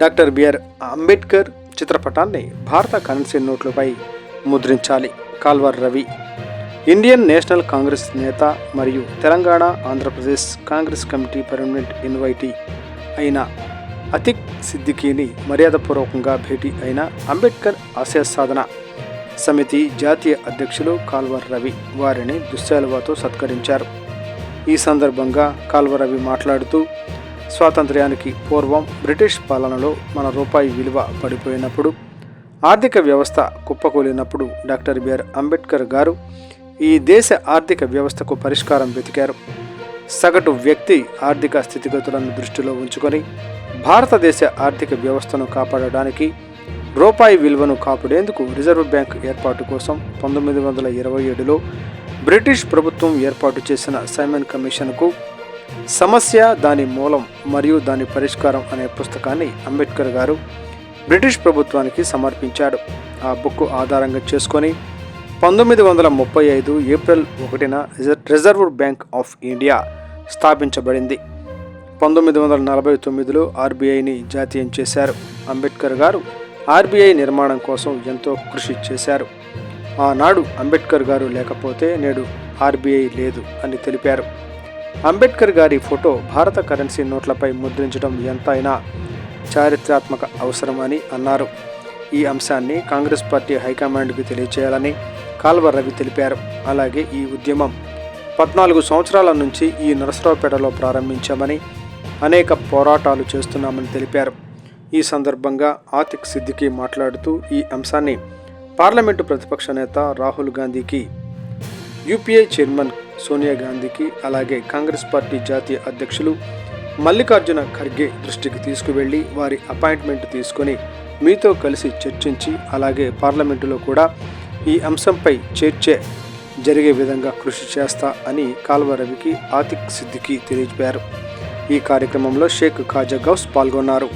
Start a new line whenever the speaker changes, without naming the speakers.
Doctor BR Ambedkar చిత్రపటాన్ని భారత currency నోట్లపై ముద్రించాలి. Kalwar Ravi Indian National Congress నేత మరియు Telangana Andhra Pradesh Congress committee permanent invitee అయిన అతిక్ సిద్దికీని మర్యాదపూర్వకంగా భేటీ అయిన అంబేద్కర్ ఆశయ సాధన సమితి జాతీయ అధ్యక్షులు కాల్వర్ రవి వారిని దుశ్శాలువాతో సత్కరించారు. ఈ సందర్భంగా కాల్వర్ రవి మాట్లాడుతూ, స్వాతంత్ర్యానికి పూర్వం బ్రిటిష్ పాలనలో మన రూపాయి విలువ పడిపోయినప్పుడు, ఆర్థిక వ్యవస్థ కుప్పకూలినప్పుడు డాక్టర్ బిఆర్ అంబేద్కర్ గారు ఈ దేశ ఆర్థిక వ్యవస్థకు పరిష్కారం వెతికారు. సగటు వ్యక్తి ఆర్థిక స్థితిగతులను దృష్టిలో ఉంచుకొని భారతదేశ ఆర్థిక వ్యవస్థను కాపాడడానికి రూపాయి విలువను కాపాడేందుకు రిజర్వ్ బ్యాంక్ ఏర్పాటు కోసం 1927లో బ్రిటిష్ ప్రభుత్వం ఏర్పాటు చేసిన సైమన్ కమిషన్కు సమస్య, దాని మూలం మరియు దాని పరిష్కారం అనే పుస్తకాన్ని అంబేద్కర్ గారు బ్రిటిష్ ప్రభుత్వానికి సమర్పించాడు. ఆ బుక్ ఆధారంగా చేసుకొని 1935 ఏప్రిల్ 1న రిజర్వ్ బ్యాంక్ ఆఫ్ ఇండియా స్థాపించబడింది. 1949లో ఆర్బీఐని జాతీయం చేశారు. అంబేద్కర్ గారు ఆర్బీఐ నిర్మాణం కోసం ఎంతో కృషి చేశారు. ఆనాడు అంబేద్కర్ గారు లేకపోతే నేడు ఆర్బీఐ లేదు అని తెలిపారు. అంబేద్కర్ గారి ఫోటో భారత కరెన్సీ నోట్లపై ముద్రించడం ఎంతైనా చారిత్రాత్మక అవసరమని అన్నారు. ఈ అంశాన్ని కాంగ్రెస్ పార్టీ హైకమాండ్కి తెలియచేయాలని కాల్వర్ రవి తెలిపారు. అలాగే ఈ ఉద్యమం 14 సంవత్సరాల నుంచి ఈ నరసరావుపేటలో ప్రారంభించామని, అనేక పోరాటాలు చేస్తున్నామని తెలిపారు. ఈ సందర్భంగా ఆతిక్ సిద్దికీ మాట్లాడుతూ, ఈ అంశాన్ని పార్లమెంటు ప్రతిపక్ష నేత రాహుల్ గాంధీకి, యూపీఏ చైర్మన్ సోనియా గాంధీకి, అలాగే కాంగ్రెస్ పార్టీ జాతీయ అధ్యక్షులు మల్లికార్జున ఖర్గే దృష్టికి తీసుకువెళ్ళి వారి అపాయింట్మెంట్ తీసుకొని మీతో కలిసి చర్చించి, అలాగే పార్లమెంటులో కూడా ఈ అంశంపై చర్చ జరిగే విధంగా కృషి చేస్తా అని కాల్వర్ రవికి ఆతిక్ సిద్దికీ తెలిపారు. ఈ కార్యక్రమంలో షేక్ ఖాజా గౌస్ పాల్గొన్నారు.